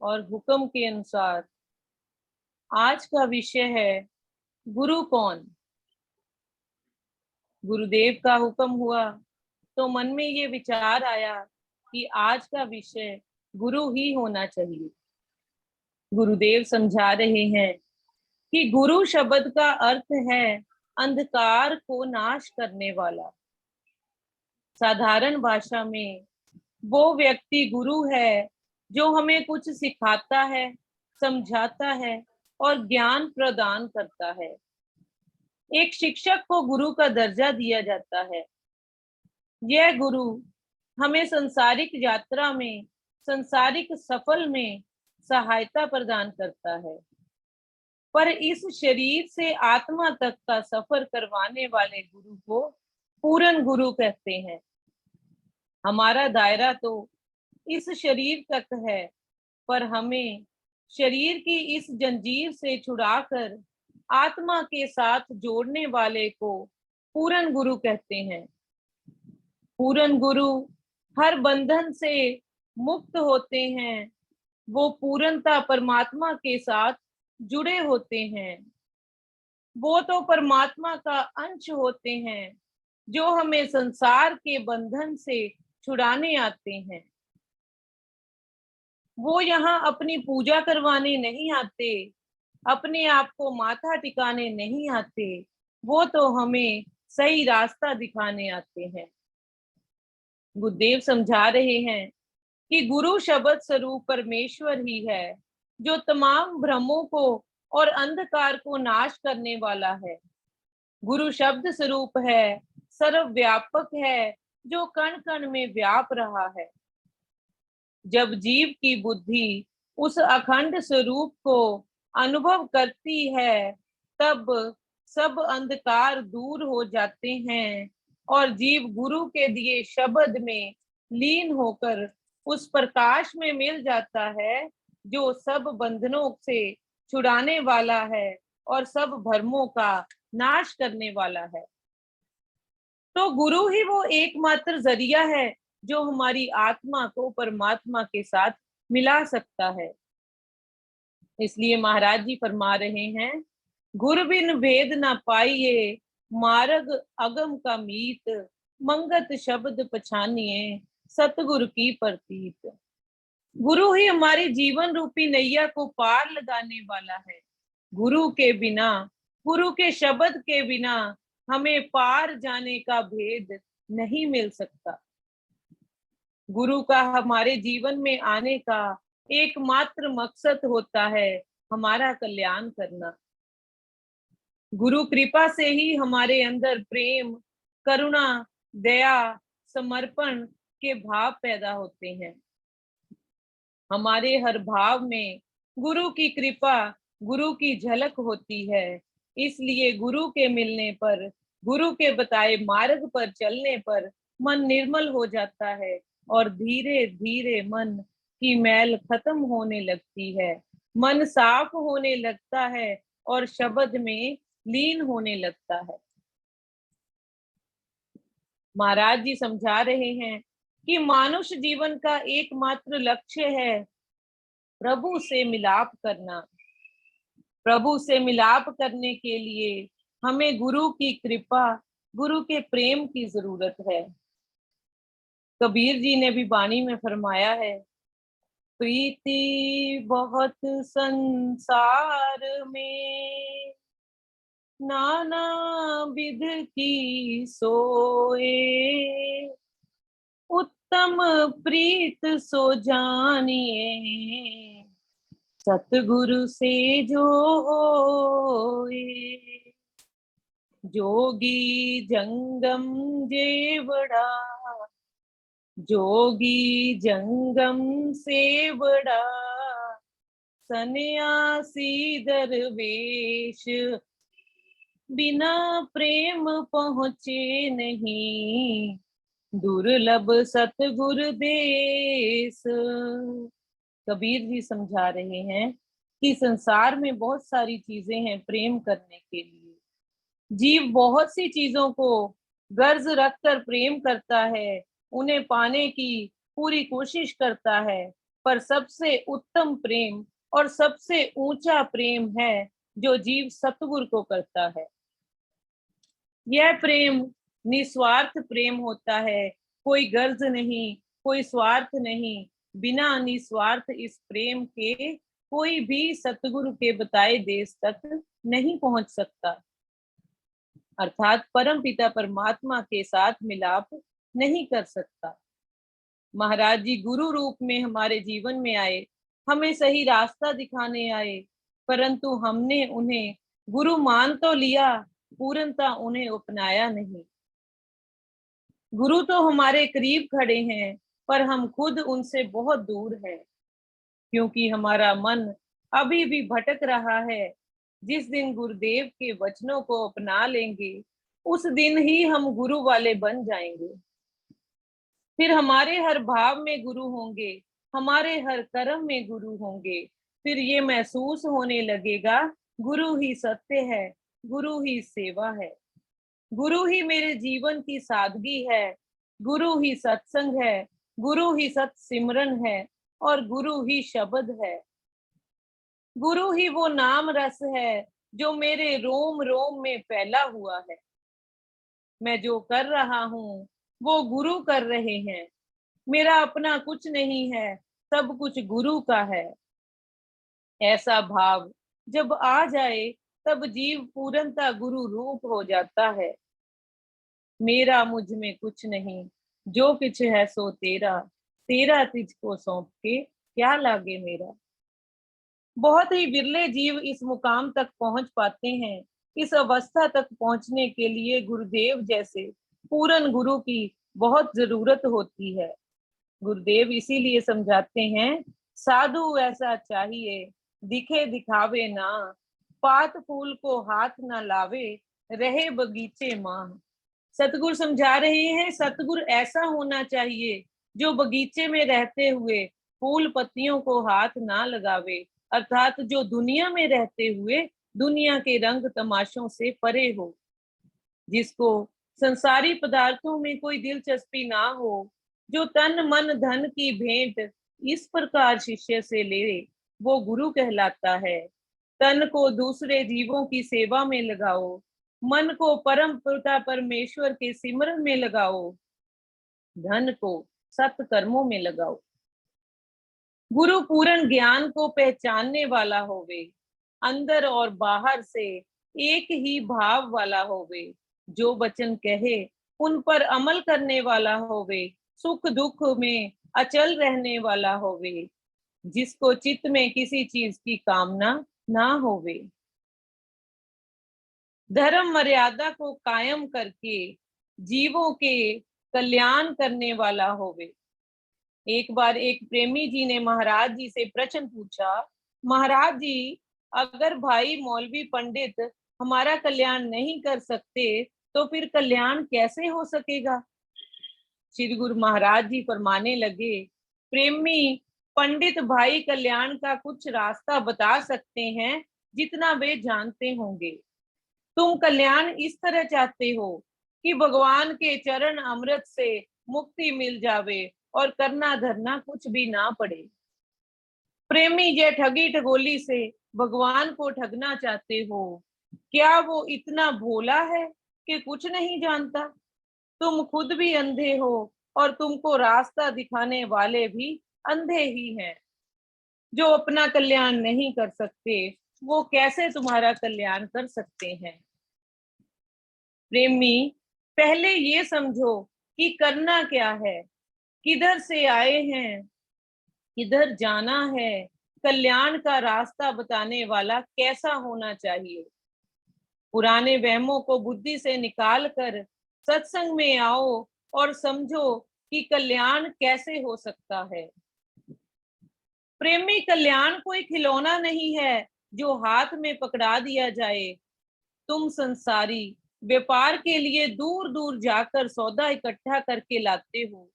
और हुक्म के अनुसार आज का विषय है गुरु कौन। गुरुदेव का हुक्म हुआ तो मन में ये विचार आया कि आज का विषय गुरु ही होना चाहिए। गुरुदेव समझा रहे हैं कि गुरु शब्द का अर्थ है अंधकार को नाश करने वाला। साधारण भाषा में वो व्यक्ति गुरु है जो हमें कुछ सिखाता है, समझाता है और ज्ञान प्रदान करता है। एक शिक्षक को गुरु का दर्जा दिया जाता है। यह गुरु हमें सांसारिक यात्रा में, सांसारिक सफल में सहायता प्रदान करता है, पर इस शरीर से आत्मा तक का सफर करवाने वाले गुरु को पूर्ण गुरु कहते हैं। हमारा दायरा तो इस शरीर तक है, पर हमें शरीर की इस जंजीर से छुड़ाकर आत्मा के साथ जोड़ने वाले को पूर्ण गुरु कहते हैं। पूर्ण गुरु हर बंधन से मुक्त होते हैं। वो पूर्णता परमात्मा के साथ जुड़े होते हैं। वो तो परमात्मा का अंश होते हैं जो हमें संसार के बंधन से छुड़ाने आते हैं। वो यहाँ अपनी पूजा करवाने नहीं आते, अपने आप को माथा टिकाने नहीं आते, वो तो हमें सही रास्ता दिखाने आते हैं। गुरुदेव समझा रहे हैं कि गुरु शब्द स्वरूप परमेश्वर ही है जो तमाम भ्रमों को और अंधकार को नाश करने वाला है। गुरु शब्द स्वरूप है, सर्वव्यापक है, जो कण कण में व्याप रहा है। जब जीव की बुद्धि उस अखंड स्वरूप को अनुभव करती है, तब सब अंधकार दूर हो जाते हैं और जीव गुरु के दिए शब्द में लीन होकर उस प्रकाश में मिल जाता है जो सब बंधनों से छुड़ाने वाला है और सब भ्रमों का नाश करने वाला है। तो गुरु ही वो एकमात्र जरिया है जो हमारी आत्मा को परमात्मा के साथ मिला सकता है। इसलिए महाराज जी फरमा रहे हैं, गुर बिन भेद ना पाइए, मार्ग अगम का मीत, मंगत शब्द पछानिए, सतगुरु की प्रतीत। गुरु ही हमारी जीवन रूपी नैया को पार लगाने वाला है। गुरु के बिना, गुरु के शब्द के बिना हमें पार जाने का भेद नहीं मिल सकता। गुरु का हमारे जीवन में आने का एकमात्र मकसद होता है हमारा कल्याण करना। गुरु कृपा से ही हमारे अंदर प्रेम, करुणा, दया, समर्पण के भाव पैदा होते हैं। हमारे हर भाव में गुरु की कृपा, गुरु की झलक होती है। इसलिए गुरु के मिलने पर, गुरु के बताए मार्ग पर चलने पर मन निर्मल हो जाता है और धीरे धीरे मन की मैल खत्म होने लगती है। मन साफ होने लगता है और शब्द में लीन होने लगता है। महाराज जी समझा रहे हैं कि मानुष जीवन का एकमात्र लक्ष्य है प्रभु से मिलाप करना। प्रभु से मिलाप करने के लिए हमें गुरु की कृपा, गुरु के प्रेम की जरूरत है। कबीर जी ने भी वाणी में फरमाया है, प्रीति बहुत संसार में, नाना विध की सोए, उत्तम प्रीत सो जानिए, सतगुरु से जो होए। जोगी जंगम जेवड़ा, जोगी जंगम से बड़ा, सन्यासी दरवेश, बिना प्रेम पहुँचे नहीं, दुर्लभ सतगुरु देश। कबीर जी समझा रहे हैं कि संसार में बहुत सारी चीजें हैं प्रेम करने के लिए। जीव बहुत सी चीजों को गर्ज रखकर प्रेम करता है, उन्हें पाने की पूरी कोशिश करता है, पर सबसे उत्तम प्रेम और सबसे ऊंचा प्रेम है जो जीव सतगुरु को करता है। यह प्रेम निस्वार्थ प्रेम होता है, कोई गर्ज नहीं, कोई स्वार्थ नहीं। बिना निस्वार्थ इस प्रेम के कोई भी सतगुरु के बताए देश तक नहीं पहुंच सकता, अर्थात परम पिता परमात्मा के साथ मिलाप नहीं कर सकता। महाराज जी गुरु रूप में हमारे जीवन में आए, हमें सही रास्ता दिखाने आए, परंतु हमने उन्हें गुरु मान तो लिया, पूर्णता उन्हें अपनाया नहीं। गुरु तो हमारे करीब खड़े हैं, पर हम खुद उनसे बहुत दूर हैं, क्योंकि हमारा मन अभी भी भटक रहा है। जिस दिन गुरुदेव के वचनों को अपना लेंगे, उस दिन ही हम गुरु वाले बन जाएंगे। फिर हमारे हर भाव में गुरु होंगे, हमारे हर कर्म में गुरु होंगे। फिर ये महसूस होने लगेगा, गुरु ही सत्य है, गुरु ही सेवा है, गुरु ही मेरे जीवन की सादगी है, गुरु ही सत्संग है, गुरु ही सत सिमरन है, और गुरु ही शब्द है। गुरु ही वो नाम रस है जो मेरे रोम रोम में फैला हुआ है। मैं जो कर रहा हूँ वो गुरु कर रहे हैं। मेरा अपना कुछ नहीं है, सब कुछ गुरु का है। ऐसा भाव जब आ जाए, तब जीव पूर्णतः गुरु रूप हो जाता है। मेरा मुझ में कुछ नहीं, जो कुछ है सो तेरा, तेरा तुझको सौंप के क्या लागे मेरा। बहुत ही विरले जीव इस मुकाम तक पहुंच पाते हैं। इस अवस्था तक पहुंचने के लिए गुरुदेव जैसे पूर्ण गुरु की बहुत जरूरत होती है। गुरुदेव इसीलिए समझाते हैं, साधु ऐसा चाहिए, दिखे दिखावे ना, पात फूल को हाथ ना लावे, रहे बगीचे मां। सतगुरु समझा रहे हैं, सतगुरु ऐसा होना चाहिए जो बगीचे में रहते हुए फूल पत्तियों को हाथ ना लगावे, अर्थात जो दुनिया में रहते हुए दुनिया के रंग तमाशों से परे हो, जिसको संसारी पदार्थों में कोई दिलचस्पी ना हो, जो तन मन धन की भेंट इस प्रकार शिष्य से ले, वो गुरु कहलाता है। तन को दूसरे जीवों की सेवा में लगाओ, मन को परम पिता परमेश्वर के सिमरन में लगाओ, धन को सत कर्मों में लगाओ। गुरु पूर्ण ज्ञान को पहचानने वाला होवे, अंदर और बाहर से एक ही भाव वाला होवे, जो वचन कहे उन पर अमल करने वाला होवे, सुख दुख में अचल रहने वाला होवे, जिसको चित्त में किसी चीज की कामना ना होवे, धर्म मर्यादा को कायम करके जीवों के कल्याण करने वाला होवे। एक बार एक प्रेमी जी ने महाराज जी से प्रश्न पूछा, महाराज जी, अगर भाई मौलवी पंडित हमारा कल्याण नहीं कर सकते, तो फिर कल्याण कैसे हो सकेगा। श्री गुरु महाराज जी फरमाने लगे, प्रेमी पंडित भाई कल्याण का कुछ रास्ता बता सकते हैं जितना वे जानते होंगे। तुम कल्याण इस तरह चाहते हो कि भगवान के चरण अमृत से मुक्ति मिल जावे और करना धरना कुछ भी ना पड़े। प्रेमी जे ठगी ठगोली से भगवान को ठगना चाहते हो, क्या वो इतना भोला है कि कुछ नहीं जानता। तुम खुद भी अंधे हो और तुमको रास्ता दिखाने वाले भी अंधे ही हैं। जो अपना कल्याण नहीं कर सकते, वो कैसे तुम्हारा कल्याण कर सकते हैं। प्रेमी, पहले ये समझो कि करना क्या है, किधर से आए हैं, किधर जाना है, कल्याण का रास्ता बताने वाला कैसा होना चाहिए। पुराने वहमों को बुद्धि से निकाल कर सत्संग में आओ और समझो कि कल्याण कैसे हो सकता है। प्रेमी, कल्याण कोई खिलौना नहीं है जो हाथ में पकड़ा दिया जाए। तुम संसारी व्यापार के लिए दूर दूर जाकर सौदा इकट्ठा करके लाते हो,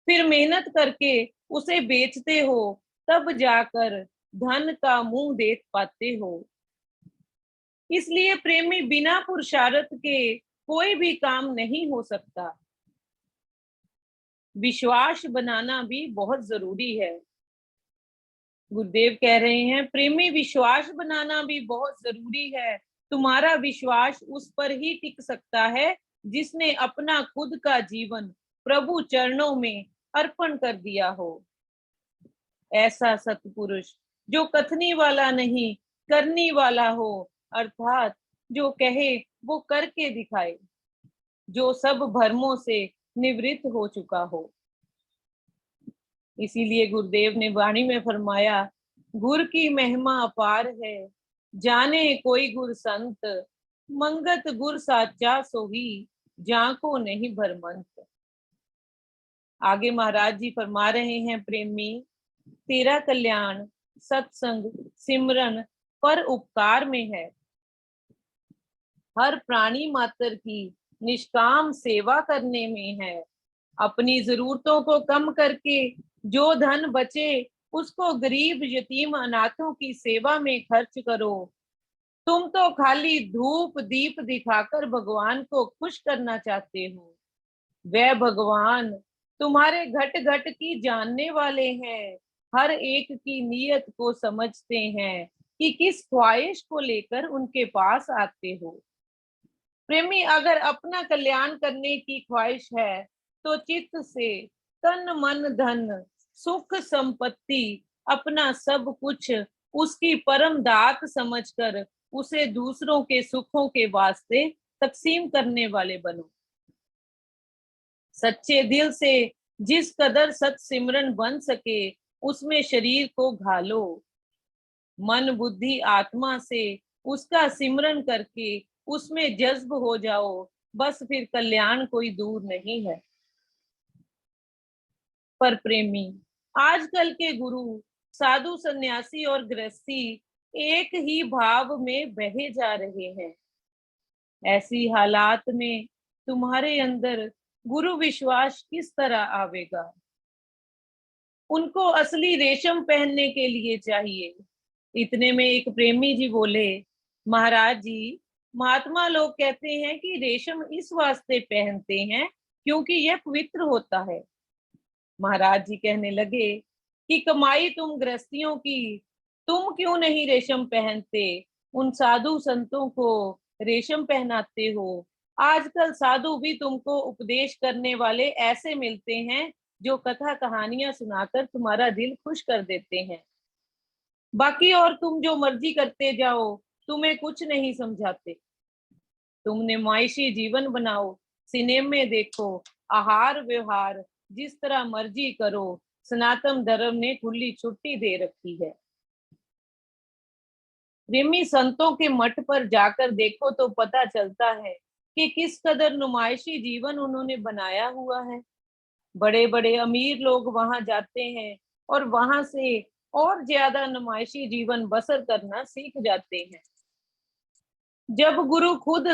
फिर मेहनत करके उसे बेचते हो, तब जाकर धन का मुंह देख पाते हो। इसलिए प्रेमी, बिना पुरुषार्थ के कोई भी काम नहीं हो सकता। विश्वास बनाना भी बहुत जरूरी है। गुरुदेव कह रहे हैं, प्रेमी विश्वास बनाना भी बहुत जरूरी है। तुम्हारा विश्वास उस पर ही टिक सकता है जिसने अपना खुद का जीवन प्रभु चरणों में अर्पण कर दिया हो। ऐसा सत्पुरुष जो कथनी वाला नहीं, करनी वाला हो, अर्थात जो कहे वो करके दिखाए, जो सब भरमों से निवृत्त हो चुका हो। इसीलिए गुरुदेव ने वाणी में फरमाया, गुर की महिमा अपार है, जाने कोई गुर संत, मंगत गुर साचा सोही, जाको नहीं भरमंत। आगे महाराज जी फरमा रहे हैं, प्रेमी तेरा कल्याण सत्संग, सिमरन, पर उपकार में है। हर प्राणी मात्र की निष्काम सेवा करने में है। अपनी जरूरतों को कम करके जो धन बचे उसको गरीब, यतीम, अनाथों की सेवा में खर्च करो। तुम तो खाली धूप दीप दिखाकर भगवान को खुश करना चाहते हो। वह भगवान तुम्हारे घट घट की जानने वाले हैं, हर एक की नीयत को समझते हैं कि किस ख्वाहिश को लेकर उनके पास आते हो। प्रेमी, अगर अपना कल्याण करने की ख्वाहिश है तो चित्त से तन मन धन सुख संपत्ति अपना सब कुछ उसकी परम दात समझकर उसे दूसरों के सुखों के वास्ते तकसीम करने वाले बनो। सच्चे दिल से जिस कदर सत सिमरन बन सके उसमें शरीर को घालो। मन बुद्धि आत्मा से उसका सिमरन करके उसमें जज्ब हो जाओ, बस फिर कल्याण कोई दूर नहीं है। पर प्रेमी, आजकल के गुरु, साधु, सन्यासी और गृहस्थी एक ही भाव में बहे जा रहे हैं। ऐसी हालात में तुम्हारे अंदर गुरु विश्वास किस तरह आवेगा? उनको असली रेशम पहनने के लिए चाहिए। इतने में एक प्रेमी जी बोले, महाराज जी, महात्मा लोग कहते हैं कि रेशम इस वास्ते पहनते हैं क्योंकि यह पवित्र होता है। महाराज जी कहने लगे कि कमाई तुम गृहस्थियों की, तुम क्यों नहीं रेशम पहनते, उन साधु संतों को रेशम पहनाते हो। आजकल साधु भी तुमको उपदेश करने वाले ऐसे मिलते हैं जो कथा कहानियां सुनाकर तुम्हारा दिल खुश कर देते हैं। बाकी और तुम जो मर्जी करते जाओ, तुम्हें कुछ नहीं समझाते। तुम नुमाइशी जीवन बनाओ, सिनेमे देखो, आहार व्यवहार जिस तरह मर्जी करो, सनातन धर्म ने खुली छुट्टी दे रखी है। प्रेमी, संतों के मठ पर जाकर देखो तो पता चलता है कि किस कदर नुमाइशी जीवन उन्होंने बनाया हुआ है। बड़े बड़े अमीर लोग वहां जाते हैं और वहां से और ज्यादा नुमाइशी जीवन बसर करना सीख जाते हैं। जब गुरु खुद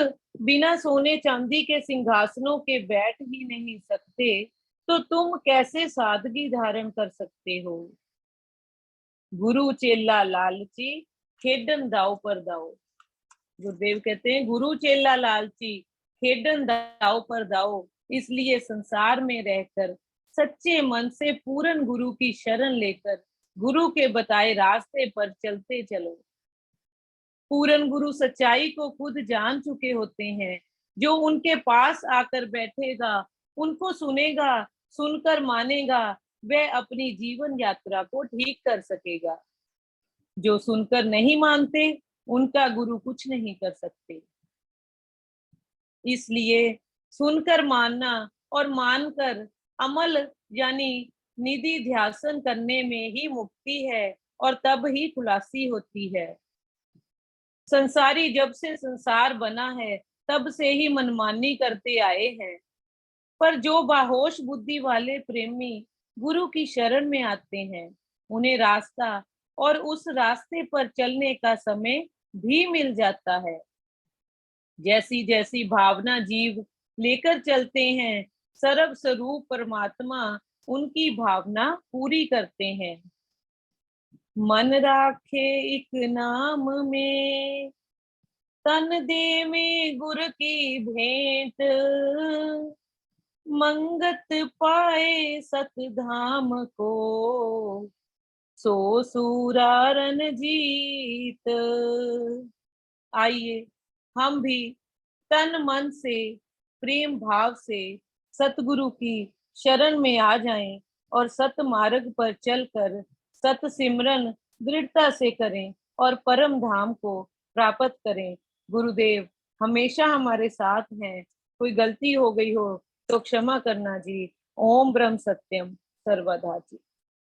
बिना सोने चांदी के सिंहासनों के बैठ ही नहीं सकते, तो तुम कैसे सादगी धारण कर सकते हो? गुरु चेला लालची, खेडन दाव पर दाव। गुरुदेव कहते हैं, गुरु चेला लालची, खेडन दाव पर दाव। इसलिए संसार में रहकर सच्चे मन से पूर्ण गुरु की शरण लेकर गुरु के बताए रास्ते पर चलते चलो। पूर्ण गुरु सच्चाई को खुद जान चुके होते हैं। जो उनके पास आकर बैठेगा, उनको सुनेगा, सुनकर मानेगा, वह अपनी जीवन यात्रा को ठीक कर सकेगा। जो सुनकर नहीं मानते, उनका गुरु कुछ नहीं कर सकते। इसलिए सुनकर मानना और मानकर अमल यानी निधि ध्यासन करने में ही मुक्ति है और तब ही खुलासी होती है। संसारी जब से संसार बना है तब से ही मनमानी करते आए हैं, पर जो बाहोश बुद्धि वाले प्रेमी गुरु की शरण में आते हैं, उन्हें रास्ता और उस रास्ते पर चलने का समय भी मिल जाता है। जैसी जैसी भावना जीव लेकर चलते हैं, सर्व स्वरूप परमात्मा उनकी भावना पूरी करते हैं। मन राखे एक नाम में, तन दे में गुर की भेंट, मंगत पाए सत धाम को, सो सूरारन जीत। आइए हम भी तन मन से प्रेम भाव से सतगुरु की शरण में आ जाएं और सत मार्ग पर चलकर सत सिमरन दृढ़ता से करें और परम धाम को प्राप्त करें। गुरुदेव हमेशा हमारे साथ हैं। कोई गलती हो गई हो तो क्षमा करना जी। ओम ब्रह्म सत्यम सर्वदा जी।